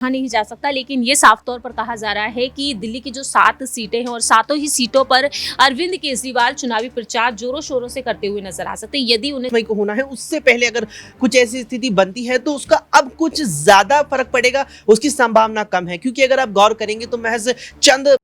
कहा नहीं जा सकता, लेकिन ये साफ तौर पर कहा जा रहा है कि दिल्ली की जो 7 सीटें हैं और सातों ही सीटों पर अरविंद केजरीवाल चुनावी प्रचार जोरों शोरों से करते हुए नजर आ सकते हैं। यदि उन्हें को होना है उससे पहले अगर कुछ ऐसी स्थिति बनती है तो उसका अब कुछ ज्यादा फर्क पड़ेगा, उसकी संभावना कम है, क्योंकि अगर आप गौर करेंगे तो महज चंद।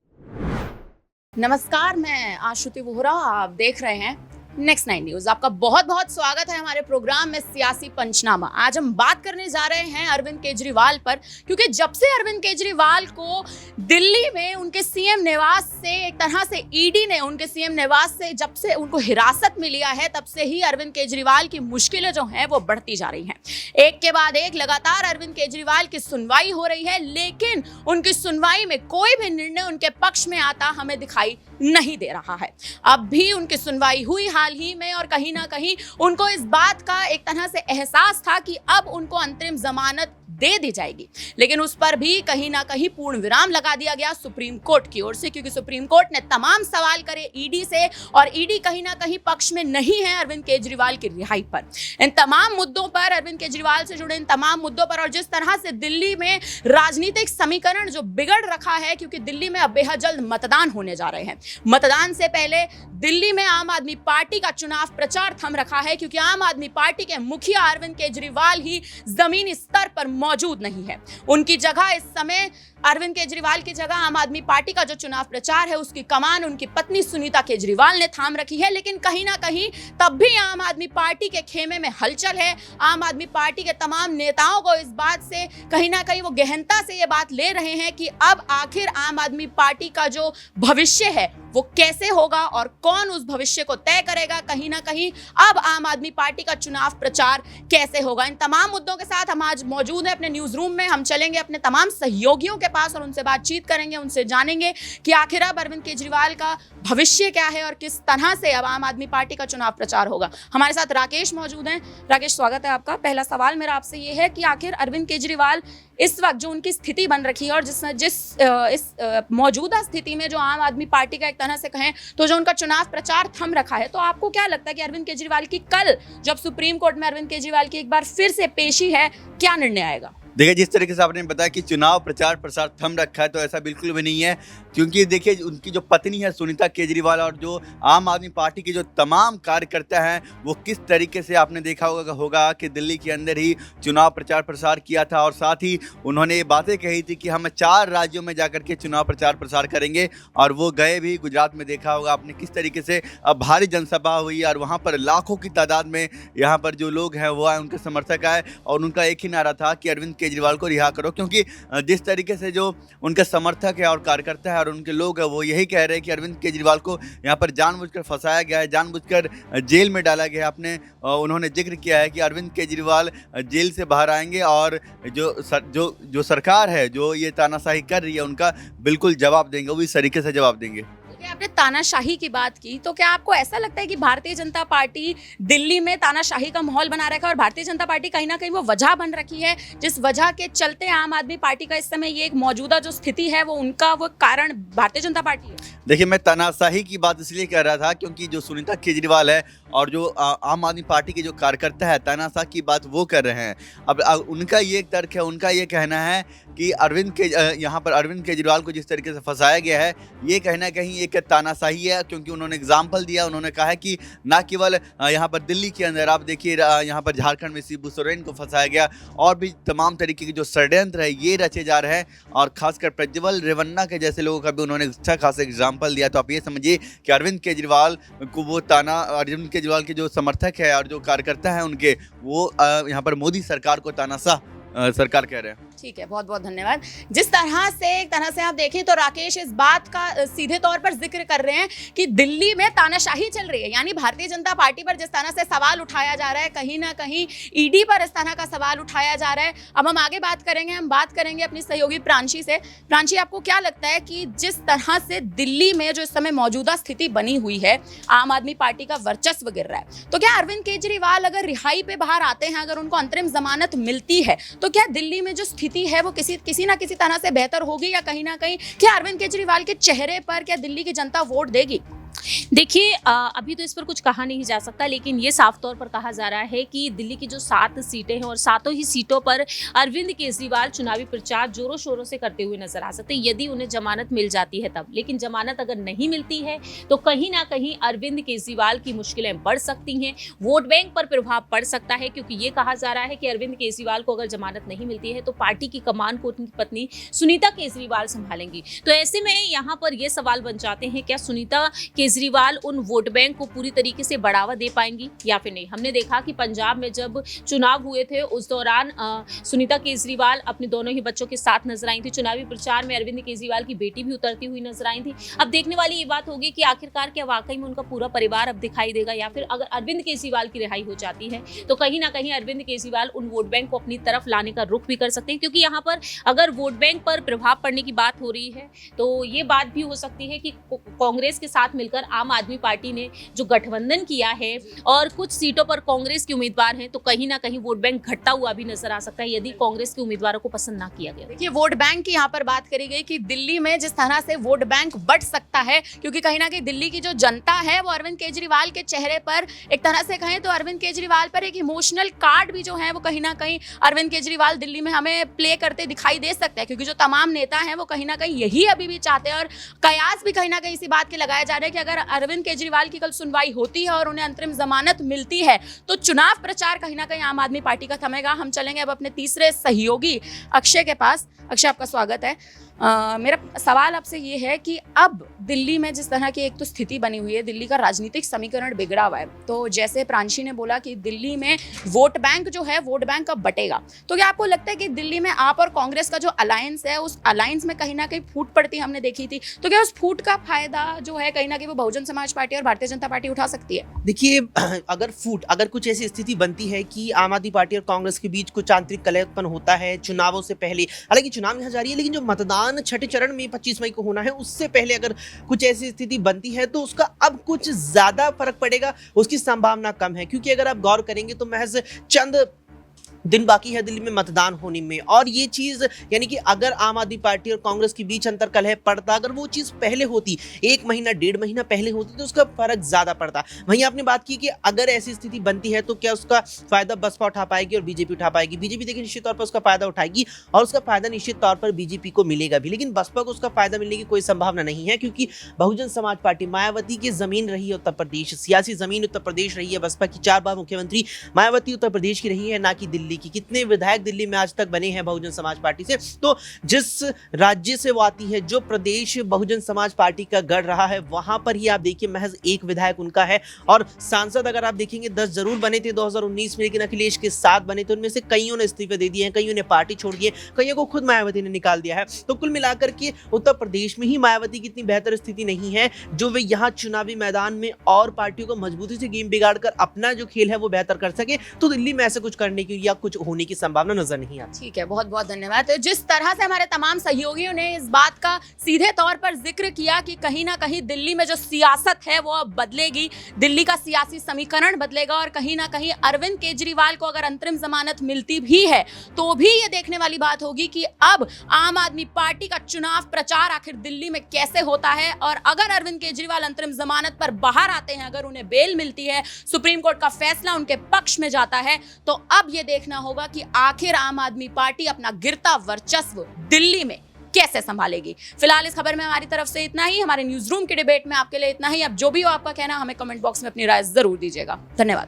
नमस्कार, मैं आशुति वोहरा, आप देख रहे हैं नेक्स्ट 9 न्यूज। आपका बहुत बहुत स्वागत है हमारे प्रोग्राम में सियासी पंचनामा। आज हम बात करने जा रहे हैं अरविंद केजरीवाल पर, क्योंकि जब से अरविंद केजरीवाल को दिल्ली में उनके सीएम निवास से एक तरह से ईडी ने उनके सीएम निवास से जब से उनको हिरासत में लिया है, तब से ही अरविंद केजरीवाल की मुश्किलें जो हैं वो बढ़ती जा रही हैं। एक के बाद एक लगातार अरविंद केजरीवाल की सुनवाई हो रही है, लेकिन उनकी सुनवाई में कोई भी निर्णय उनके पक्ष में आता हमें दिखाई नहीं दे रहा है। अब भी उनकी सुनवाई हुई हाल ही में, और कहीं ना कहीं उनको इस बात का एक तरह से एहसास था कि अब उनको अंतरिम जमानत दे दी जाएगी, लेकिन उस पर भी कहीं ना कहीं पूर्ण विराम लगा दिया गया सुप्रीम कोर्ट की ओर से, क्योंकि सुप्रीम कोर्ट ने तमाम सवाल करे ईडी से, और ईडी कहीं ना कहीं पक्ष में नहीं है अरविंद केजरीवाल की रिहाई पर। इन तमाम मुद्दों पर, अरविंद केजरीवाल से जुड़े इन तमाम मुद्दों पर, और जिस तरह से दिल्ली में राजनीतिक समीकरण जो बिगड़ रखा है, क्योंकि दिल्ली में अब बेहद जल्द मतदान होने जा रहे हैं। मतदान से पहले दिल्ली में आम आदमी पार्टी का चुनाव प्रचार थम रखा है, क्योंकि आम आदमी पार्टी के मुखिया अरविंद केजरीवाल ही जमीनी स्तर पर मौजूद नहीं है। उनकी जगह इस समय, अरविंद केजरीवाल की जगह आम आदमी पार्टी का जो चुनाव प्रचार है उसकी कमान उनकी पत्नी सुनीता केजरीवाल ने थाम रखी है। लेकिन कहीं ना कहीं तब भी आम आदमी पार्टी के खेमे में हलचल है। आम आदमी पार्टी के तमाम नेताओं को इस बात से कहीं ना कहीं वो गहनता से ये बात ले रहे हैं कि अब आखिर आम आदमी पार्टी का जो भविष्य है वो कैसे होगा और कौन उस भविष्य को तय करेगा। कहीं ना कहीं अब आम आदमी पार्टी का चुनाव प्रचार कैसे होगा। इन तमाम मुद्दों के साथ हम आज मौजूद हैं अपने न्यूज रूम में। हम चलेंगे अपने तमाम सहयोगियों के पास और उनसे बातचीत करेंगे, उनसे जानेंगे कि आखिर अब अरविंद केजरीवाल का भविष्य क्या है और किस तरह से अब आम आदमी पार्टी का चुनाव प्रचार होगा। हमारे साथ राकेश मौजूद हैं। राकेश, स्वागत है आपका। पहला सवाल मेरा आपसे ये है कि आखिर अरविंद केजरीवाल इस वक्त जो उनकी स्थिति बन रखी है और इस मौजूदा स्थिति में जो आम आदमी पार्टी का एक तरह से कहें तो जो उनका चुनाव प्रचार थम रखा है, तो आपको क्या लगता है कि अरविंद केजरीवाल की कल जब सुप्रीम कोर्ट में अरविंद केजरीवाल की एक बार फिर से पेशी है, क्या निर्णय आएगा? देखिए, जिस तरीके से आपने बताया कि चुनाव प्रचार प्रसार थम रखा है, तो ऐसा बिल्कुल भी नहीं है, क्योंकि देखिए उनकी जो पत्नी है सुनीता केजरीवाल और जो आम आदमी पार्टी के जो तमाम कार्यकर्ता हैं वो किस तरीके से आपने देखा होगा कि दिल्ली के अंदर ही चुनाव प्रचार प्रसार किया था, और साथ ही उन्होंने ये बातें कही थी कि हम 4 राज्यों में जाकर के चुनाव प्रचार प्रसार करेंगे, और वो गए भी। गुजरात में देखा होगा आपने किस तरीके से भारी जनसभा हुई और वहाँ पर लाखों की तादाद में यहाँ पर जो लोग हैं वो आए, उनके समर्थक आए, और उनका एक ही नारा था कि अरविंद केजरीवाल को रिहा करो। क्योंकि जिस तरीके से जो उनके समर्थक है और कार्यकर्ता है और उनके लोग हैं वो यही कह रहे हैं कि अरविंद केजरीवाल को यहाँ पर जानबूझकर फंसाया गया है, जानबूझकर जेल में डाला गया है। आपने उन्होंने जिक्र किया है कि अरविंद केजरीवाल जेल से बाहर आएंगे और जो सरकार है जो ये तानाशाही कर रही है उनका बिल्कुल जवाब देंगे, वो इस तरीके से जवाब देंगे। आपने तानाशाही की बात की, तो क्या आपको ऐसा लगता है कि भारतीय जनता पार्टी दिल्ली में तानाशाही का माहौल बना रखा है और भारतीय जनता पार्टी कहीं ना कहीं वो वजह बन रखी है जिस वजह के चलते आम आदमी पार्टी का इस समय ये एक मौजूदा जो स्थिति है वो उनका वो कारण भारतीय जनता पार्टी है? देखिए, मैं तानाशाही की बात इसलिए कह रहा था क्योंकि जो सुनीता केजरीवाल है और जो आम आदमी पार्टी के जो कार्यकर्ता है तानाशाह की बात वो कर रहे हैं। अब उनका ये एक तर्क है, उनका ये कहना है कि यहाँ पर अरविंद केजरीवाल को जिस तरीके से फंसाया गया है ये कहीं ना कहीं एक तानाशाही है, क्योंकि उन्होंने एग्जाम्पल दिया। उन्होंने कहा है कि ना केवल यहाँ पर दिल्ली के अंदर, आप देखिए यहाँ पर झारखंड में शिबू सोरेन को फंसाया गया, और भी तमाम तरीके के जो षड्यंत्र है ये रचे जा रहे हैं, और खासकर प्रज्वल रेवन्ना के जैसे लोगों का भी उन्होंने अच्छा खासा एग्जाम्पल दिया। तो आप ये समझिए कि अरविंद केजरीवाल को वो अरविंद केजरीवाल के जो समर्थक है और जो कार्यकर्ता है उनके, वो यहाँ पर मोदी सरकार को तानाशाह सरकार कह रहे हैं। ठीक है, बहुत बहुत धन्यवाद। जिस तरह से एक तरह से आप देखें तो राकेश इस बात का सीधे तौर पर जिक्र कर रहे हैं कि दिल्ली में तानाशाही चल रही है, यानी भारतीय जनता पार्टी पर जिस तरह से सवाल उठाया जा रहा है, कहीं ना कहीं ईडी पर इस तरह का सवाल उठाया जा रहा है। अब हम आगे बात करेंगे, हम बात करेंगे अपनी सहयोगी प्रांशी से। प्रांशी, आपको क्या लगता है कि जिस तरह से दिल्ली में जो इस समय मौजूदा स्थिति बनी हुई है, आम आदमी पार्टी का वर्चस्व गिर रहा है, तो क्या अरविंद केजरीवाल अगर रिहाई पे बाहर आते हैं, अगर उनको अंतरिम जमानत मिलती है, तो क्या दिल्ली में जो स्थिति है वो किसी ना किसी तरह से बेहतर होगी, या कहीं ना कहीं क्या अरविंद केजरीवाल के चेहरे पर क्या दिल्ली की जनता वोट देगी? देखिए अभी तो इस पर कुछ कहा नहीं जा सकता, लेकिन ये साफ तौर पर कहा जा रहा है कि दिल्ली की जो 7 सीटें हैं और सातों ही सीटों पर अरविंद केजरीवाल चुनावी प्रचार जोरों शोरों से करते हुए नजर आ सकते हैं, यदि उन्हें जमानत मिल जाती है तब। लेकिन जमानत अगर नहीं मिलती है तो कहीं ना कहीं अरविंद केजरीवाल की मुश्किलें बढ़ सकती हैं, वोट बैंक पर प्रभाव पड़ सकता है, क्योंकि ये कहा जा रहा है कि अरविंद केजरीवाल को अगर जमानत नहीं मिलती है तो पार्टी की कमान को उनकी पत्नी सुनीता केजरीवाल संभालेंगी। तो ऐसे में यहाँ पर यह सवाल बन जाते हैं, क्या सुनीता केजरीवाल उन वोट बैंक को पूरी तरीके से बढ़ावा दे पाएंगी या फिर नहीं। हमने देखा कि पंजाब में जब चुनाव हुए थे उस दौरान सुनीता केजरीवाल अपने दोनों ही बच्चों के साथ नजर आई थी। चुनावी प्रचार में अरविंद केजरीवाल की बेटी भी उतरती हुई नजर आई थी। अब देखने वाली ये बात होगी कि आखिरकार क्या वाकई में उनका पूरा परिवार अब दिखाई देगा, या फिर अगर अरविंद केजरीवाल की रिहाई हो जाती है तो कहीं ना कहीं अरविंद केजरीवाल उन वोट बैंक को अपनी तरफ लाने का रुख भी कर सकते हैं। क्योंकि यहाँ पर अगर वोट बैंक पर प्रभाव पड़ने की बात हो रही है तो ये बात भी हो सकती है कि कांग्रेस के साथ मिलकर आम आदमी पार्टी ने जो गठबंधन किया है और कुछ सीटों पर कांग्रेस के उम्मीदवार हैं, तो कहीं ना कहीं वोट बैंक घटता हुआ भी नजर आ सकता है यदि कांग्रेस के उम्मीदवारों को पसंद ना किया गया। देखिए, वोट बैंक की यहाँ पर बात करी गई कि दिल्ली में जिस तरह से वोट बैंक बढ़ सकता है, क्योंकि कहीं ना कहीं दिल्ली की जो जनता है वो अरविंद केजरीवाल के चेहरे पर एक तरह से कहें तो अरविंद केजरीवाल पर एक इमोशनल कार्ड भी जो है वो कहीं ना कहीं अरविंद केजरीवाल दिल्ली में हमें प्ले करते दिखाई दे सकते हैं। क्योंकि जो तमाम नेता हैं वो कहीं ना कहीं यही अभी भी चाहते हैं और कयास भी कहीं ना कहीं इसी बात के लगाया जा रहा है कि अगर अरविंद केजरीवाल की कल सुनवाई होती है और उन्हें अंतरिम जमानत मिलती है तो चुनाव प्रचार कहीं ना कहीं आम आदमी पार्टी का थमेगा। हम चलेंगे अब अपने तीसरे सहयोगी अक्षय के पास। अक्षय, आपका स्वागत है। मेरा सवाल आपसे ये है कि अब दिल्ली में जिस तरह की एक तो स्थिति बनी हुई है, दिल्ली का राजनीतिक समीकरण बिगड़ा हुआ है, तो जैसे प्रांशी ने बोला कि दिल्ली में वोट बैंक जो है वोट बैंक अब बटेगा, तो क्या आपको लगता है कि दिल्ली में आप और कांग्रेस का जो अलायंस है उस अलायंस में कहीं ना कहीं फूट पड़ती हमने देखी थी, तो क्या उस फूट का फायदा जो है कहीं ना कहीं वो बहुजन समाज पार्टी और भारतीय जनता पार्टी उठा सकती है? देखिए, अगर कुछ ऐसी स्थिति बनती है कि आम आदमी पार्टी और कांग्रेस के बीच कुछ आंतरिक कलह उत्पन्न होता है चुनावों से पहले, हालांकि चुनाव यहाँ जारी है लेकिन जो मतदान छठे चरण में 25 मई को होना है उससे पहले अगर कुछ ऐसी स्थिति बनती है तो उसका अब कुछ ज्यादा फर्क पड़ेगा, उसकी संभावना कम है। क्योंकि अगर आप गौर करेंगे तो महज चंद दिन बाकी है दिल्ली में मतदान होने में, और ये चीज यानी कि अगर आम आदमी पार्टी और कांग्रेस के बीच अंतर कलह पड़ता, अगर वो चीज पहले होती, 1 महीना 1.5 महीना पहले होती, तो उसका फर्क ज्यादा पड़ता। वहीं आपने बात की कि अगर ऐसी स्थिति बनती है तो क्या उसका फायदा बसपा उठा पाएगी और बीजेपी उठा पाएगी। बीजेपी देखिए निश्चित तौर पर उसका फायदा उठाएगी और उसका फायदा निश्चित तौर पर बीजेपी को मिलेगा भी, लेकिन बसपा को उसका फायदा मिलने की कोई संभावना नहीं है। क्योंकि बहुजन समाज पार्टी मायावती की जमीन रही है उत्तर प्रदेश, सियासी जमीन उत्तर प्रदेश रही है। बसपा की 4 बार मुख्यमंत्री मायावती उत्तर प्रदेश की रही है, ना कि दिल्ली की। कितने विधायक दिल्ली में आज तक बने हैं बहुजन समाज पार्टी से। तो जिस राज्य से वो आती है, जो प्रदेश बहुजन समाज पार्टी का गढ़ रहा है, वहां पर ही आप देखिए महज 1 विधायक उनका है। और सांसद अगर आप देखेंगे 10 जरूर बने थे 2019 में, लेकिन अखिलेश के साथ बने थे, उनमें से कईयों ने इस्तीफे दे दिए हैं, कईयों ने पार्टी छोड़ दी है, कईयों को खुद मायावती ने निकाल दिया है। तो कुल मिलाकर के उत्तर प्रदेश में ही मायावती की इतनी बेहतर स्थिति नहीं है जो वे यहाँ चुनावी मैदान में और पार्टियों को मजबूती से गेम बिगाड़ कर अपना जो खेल है वो बेहतर कर सके। तो दिल्ली में ऐसा कुछ करने की या कुछ होने की संभावना नजर नहीं आती। ठीक है, बहुत बहुत धन्यवाद। तो जिस तरह से हमारे तमाम सहयोगियों ने इस बात का सीधे तौर पर जिक्र किया कि कहीं ना कहीं दिल्ली में जो सियासत है वो अब बदलेगी, दिल्ली का सियासी समीकरण बदलेगा और कहीं ना कहीं अरविंद केजरीवाल को अगर अंतरिम जमानत मिलती भी है तो भी ये देखने वाली बात होगी कि अब आम आदमी पार्टी का चुनाव प्रचार आखिर दिल्ली में कैसे होता है। और अगर अरविंद केजरीवाल अंतरिम जमानत पर बाहर आते हैं, अगर उन्हें बेल मिलती है, सुप्रीम कोर्ट का फैसला उनके पक्ष में जाता है, तो अब ये देखना होगा कि आखिर आम आदमी पार्टी अपना गिरता वर्चस्व दिल्ली में कैसे संभालेगी। फिलहाल इस खबर में हमारी तरफ से इतना ही। हमारे न्यूज रूम के डिबेट में आपके लिए इतना ही। अब जो भी हो आपका कहना, हमें कमेंट बॉक्स में अपनी राय जरूर दीजिएगा। धन्यवाद।